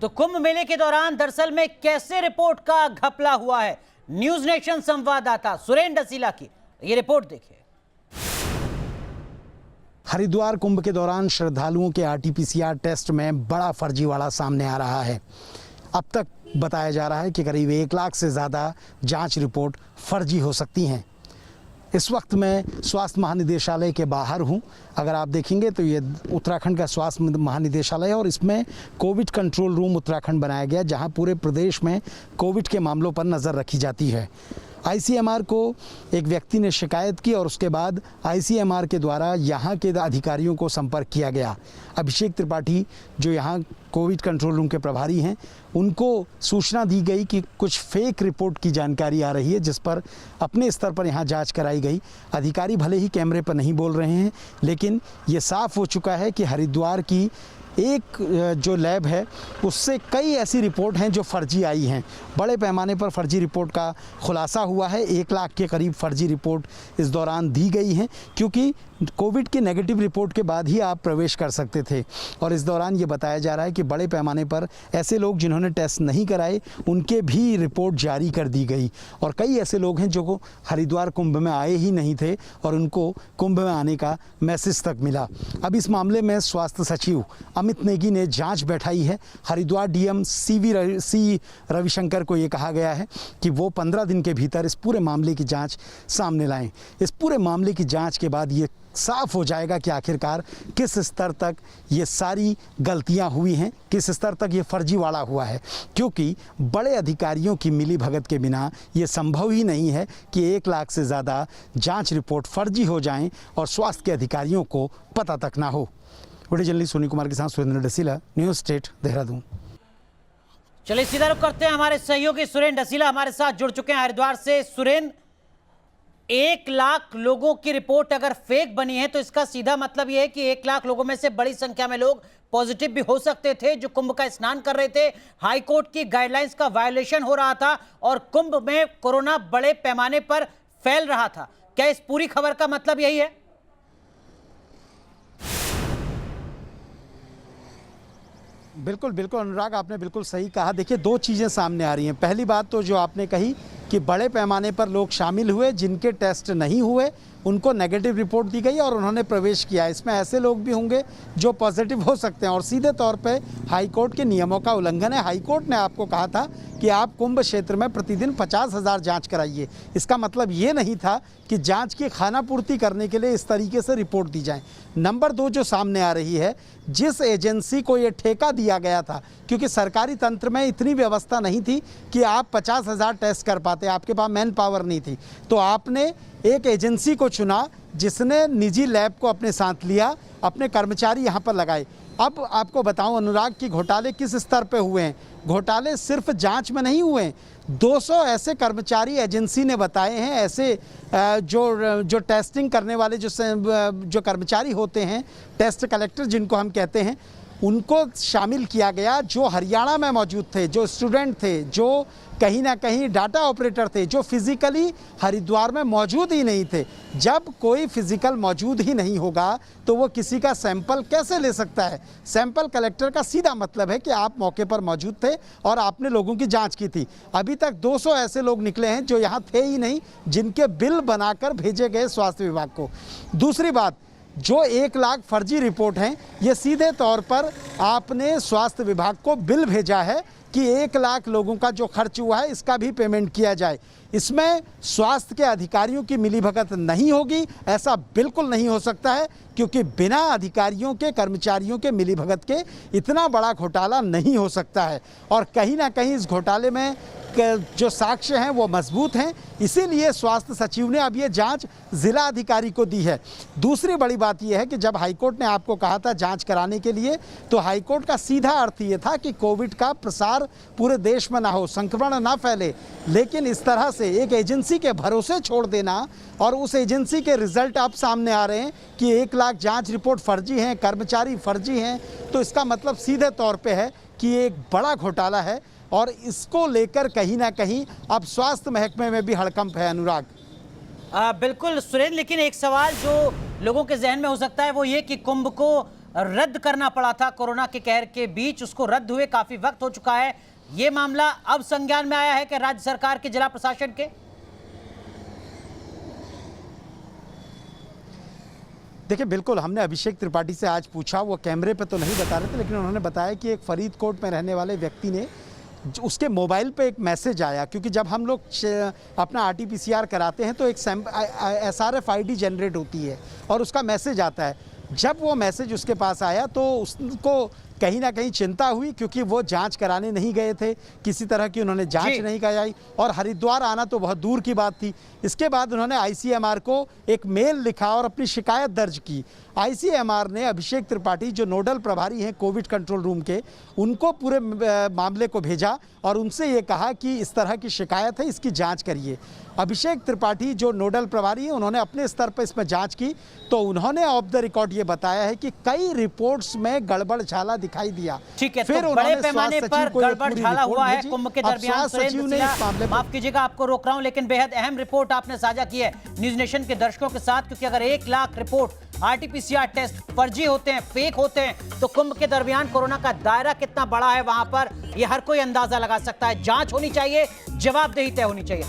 तो कुंभ मेले के दौरान दरअसल में कैसे रिपोर्ट का घपला हुआ है, न्यूज नेशन संवाददाता सुरेंद्र डसीला की ये रिपोर्ट देखिए। हरिद्वार कुंभ के दौरान श्रद्धालुओं के आरटीपीसीआर टेस्ट में बड़ा फर्जीवाड़ा सामने आ रहा है। अब तक बताया जा रहा है कि करीब 1 लाख से ज़्यादा जांच रिपोर्ट फर्जी हो सकती हैं। इस वक्त मैं स्वास्थ्य महानिदेशालय के बाहर हूं। अगर आप देखेंगे तो ये उत्तराखंड का स्वास्थ्य महानिदेशालय है और इसमें कोविड कंट्रोल रूम उत्तराखंड बनाया गया, जहां पूरे प्रदेश में कोविड के मामलों पर नज़र रखी जाती है। आईसीएमआर को एक व्यक्ति ने शिकायत की और उसके बाद आईसीएमआर के द्वारा यहाँ के अधिकारियों को संपर्क किया गया। अभिषेक त्रिपाठी जो यहाँ कोविड कंट्रोल रूम के प्रभारी हैं, उनको सूचना दी गई कि कुछ फेक रिपोर्ट की जानकारी आ रही है, जिस पर अपने स्तर पर यहाँ जांच कराई गई। अधिकारी भले ही कैमरे पर नहीं बोल रहे हैं, लेकिन ये साफ हो चुका है कि हरिद्वार की एक जो लैब है उससे कई ऐसी रिपोर्ट हैं जो फर्जी आई हैं। बड़े पैमाने पर फर्जी रिपोर्ट का खुलासा हुआ है। 1 लाख के करीब फर्जी रिपोर्ट इस दौरान दी गई हैं, क्योंकि कोविड की नेगेटिव रिपोर्ट के बाद ही आप प्रवेश कर सकते थे। और इस दौरान ये बताया जा रहा है कि बड़े पैमाने पर ऐसे लोग जिन्होंने टेस्ट नहीं कराए, उनके भी रिपोर्ट जारी कर दी गई। और कई ऐसे लोग हैं जो हरिद्वार कुंभ में आए ही नहीं थे और उनको कुंभ में आने का मैसेज तक मिला। अब इस मामले में स्वास्थ्य सचिव अमित नेगी ने जांच बैठाई है। हरिद्वार डीएम सी रविशंकर को ये कहा गया है कि वो 15 दिन के भीतर इस पूरे मामले की जांच सामने लाएं। इस पूरे मामले की जांच के बाद ये साफ हो जाएगा कि आखिरकार किस स्तर तक ये सारी गलतियां हुई हैं, किस स्तर तक ये फर्जीवाड़ा हुआ है। क्योंकि बड़े अधिकारियों की मिलीभगत के बिना ये संभव ही नहीं है कि 1 लाख से ज़्यादा जांच रिपोर्ट फर्जी हो जाएं और स्वास्थ्य के अधिकारियों को पता तक ना हो। वीडियो जर्नलिस्ट सोनी कुमार के साथ सुरेंद्र डसीला, न्यूज़ स्टेट, देहरादून। चलिए सीधा रुख करते हैं, हमारे सहयोगी सुरेंद्र डसीला हमारे साथ जुड़ चुके हैं हरिद्वार से। सुरेंद्र, 1 लाख लोगों की रिपोर्ट अगर फेक बनी है तो इसका सीधा मतलब यह है कि 1 लाख लोगों में से बड़ी संख्या में लोग पॉजिटिव भी हो सकते थे जो कुंभ का स्नान कर रहे थे। हाईकोर्ट की गाइडलाइंस का वायोलेशन हो रहा था और कुंभ में कोरोना बड़े पैमाने पर फैल रहा था। क्या इस पूरी खबर का मतलब यही है? बिल्कुल बिल्कुल अनुराग, आपने बिल्कुल सही कहा। देखिए, 2 चीज़ें सामने आ रही हैं। पहली बात तो जो आपने कही कि बड़े पैमाने पर लोग शामिल हुए, जिनके टेस्ट नहीं हुए उनको नेगेटिव रिपोर्ट दी गई और उन्होंने प्रवेश किया। इसमें ऐसे लोग भी होंगे जो पॉजिटिव हो सकते हैं और सीधे तौर पे हाईकोर्ट के नियमों का उल्लंघन है। हाईकोर्ट ने आपको कहा था कि आप कुंभ क्षेत्र में प्रतिदिन 50,000 जांच कराइए। इसका मतलब ये नहीं था कि जांच की खानापूर्ति करने के लिए इस तरीके से रिपोर्ट दी जाए। नंबर 2 जो सामने आ रही है, जिस एजेंसी को ये ठेका दिया गया था, क्योंकि सरकारी तंत्र में इतनी व्यवस्था नहीं थी कि आप 50,000 टेस्ट कर पाते, आपके पास मैन पावर नहीं थी, तो आपने एक एजेंसी को चुना जिसने निजी लैब को अपने साथ लिया, अपने कर्मचारी यहाँ पर लगाए। अब आपको बताऊं अनुराग कि घोटाले किस स्तर पे हुए हैं। घोटाले सिर्फ जांच में नहीं हुए हैं, 200 ऐसे कर्मचारी एजेंसी ने बताए हैं। ऐसे जो टेस्टिंग करने वाले जो कर्मचारी होते हैं, टेस्ट कलेक्टर जिनको हम कहते हैं, उनको शामिल किया गया, जो हरियाणा में मौजूद थे, जो स्टूडेंट थे, जो कहीं ना कहीं डाटा ऑपरेटर थे, जो फिजिकली हरिद्वार में मौजूद ही नहीं थे। जब कोई फिजिकल मौजूद ही नहीं होगा तो वो किसी का सैंपल कैसे ले सकता है? सैंपल कलेक्टर का सीधा मतलब है कि आप मौके पर मौजूद थे और आपने लोगों की जांच की थी। अभी तक 200 ऐसे लोग निकले हैं जो यहाँ थे ही नहीं, जिनके बिल बनाकर भेजे गए स्वास्थ्य विभाग को। दूसरी बात, जो 1 लाख फर्जी रिपोर्ट हैं, ये सीधे तौर पर आपने स्वास्थ्य विभाग को बिल भेजा है कि 1 लाख लोगों का जो खर्च हुआ है इसका भी पेमेंट किया जाए। इसमें स्वास्थ्य के अधिकारियों की मिलीभगत नहीं होगी, ऐसा बिल्कुल नहीं हो सकता है, क्योंकि बिना अधिकारियों के, कर्मचारियों के मिलीभगत के इतना बड़ा घोटाला नहीं हो सकता है। और कहीं ना कहीं इस घोटाले में जो साक्ष्य हैं वो मजबूत हैं, इसीलिए स्वास्थ्य सचिव ने अब ये जांच जिला अधिकारी को दी है। दूसरी बड़ी बात यह है कि जब हाईकोर्ट ने आपको कहा था जांच कराने के लिए, तो हाईकोर्ट का सीधा अर्थ ये था कि कोविड का प्रसार पूरे देश में ना हो, संक्रमण ना फैले। लेकिन इस तरह से एक एजेंसी के भरोसे छोड़ देना और उस एजेंसी के रिजल्ट अब सामने आ रहे हैं कि 1 लाख जांच रिपोर्ट फर्जी हैं, कर्मचारी फर्जी हैं, तो इसका मतलब सीधे तौर पे है कि एक बड़ा घोटाला है और इसको लेकर कहीं ना कहीं अब स्वास्थ्य महकमे में भी हड़कंप है। अनुराग, बिल्कुल सुरेंद्र, लेकिन एक सवाल जो लोगों के जहन में हो सकता है वो ये कि कुंभ को रद्द करना पड़ा था कोरोना के कहर के बीच, उसको रद्द हुए काफी वक्त हो चुका है। ये मामला अब संज्ञान में आया है कि राज्य सरकार के, जिला प्रशासन के। देखिए बिल्कुल, हमने अभिषेक त्रिपाठी से आज पूछा, वो कैमरे पे तो नहीं बता रहे थे, लेकिन उन्होंने बताया कि एक फरीदकोट में रहने वाले व्यक्ति ने, उसके मोबाइल पे एक मैसेज आया, क्योंकि जब हम लोग अपना RT-PCR कराते हैं तो एक SRFID जनरेट होती है और उसका मैसेज आता है। जब वो मैसेज उसके पास आया तो उसको कहीं ना कहीं चिंता हुई, क्योंकि वो जांच कराने नहीं गए थे, किसी तरह की उन्होंने जांच नहीं कराई और हरिद्वार आना तो बहुत दूर की बात थी। इसके बाद उन्होंने ICMR को एक मेल लिखा और अपनी शिकायत दर्ज की। ICMR ने अभिषेक त्रिपाठी, जो नोडल प्रभारी हैं कोविड कंट्रोल रूम के, उनको पूरे मामले को भेजा और उनसे ये कहा कि इस तरह की शिकायत है, इसकी जांच करिए। अभिषेक त्रिपाठी जो नोडल प्रभारी हैं, उन्होंने अपने स्तर पर इसमें जांच की तो उन्होंने ऑफ द रिकॉर्ड ये बताया है कि कई रिपोर्ट्स में गड़बड़ झाला दिखाई दिया। ठीक है, फिर तो बड़े पैमाने पर गड़बड़ झाला हुआ है कुंभ के दरमियान। माफ कीजिएगा, आपको रोक रहा हूं, लेकिन बेहद अहम रिपोर्ट आपने साझा की है न्यूज नेशन के दर्शकों के साथ, क्योंकि अगर 1 लाख रिपोर्ट RT-PCR टेस्ट फर्जी होते हैं, फेक होते हैं, तो कुंभ के दरमियान कोरोना का दायरा कितना बड़ा है वहां पर, यह हर कोई अंदाजा लगा सकता है। जांच होनी चाहिए, जवाबदेही तय होनी चाहिए।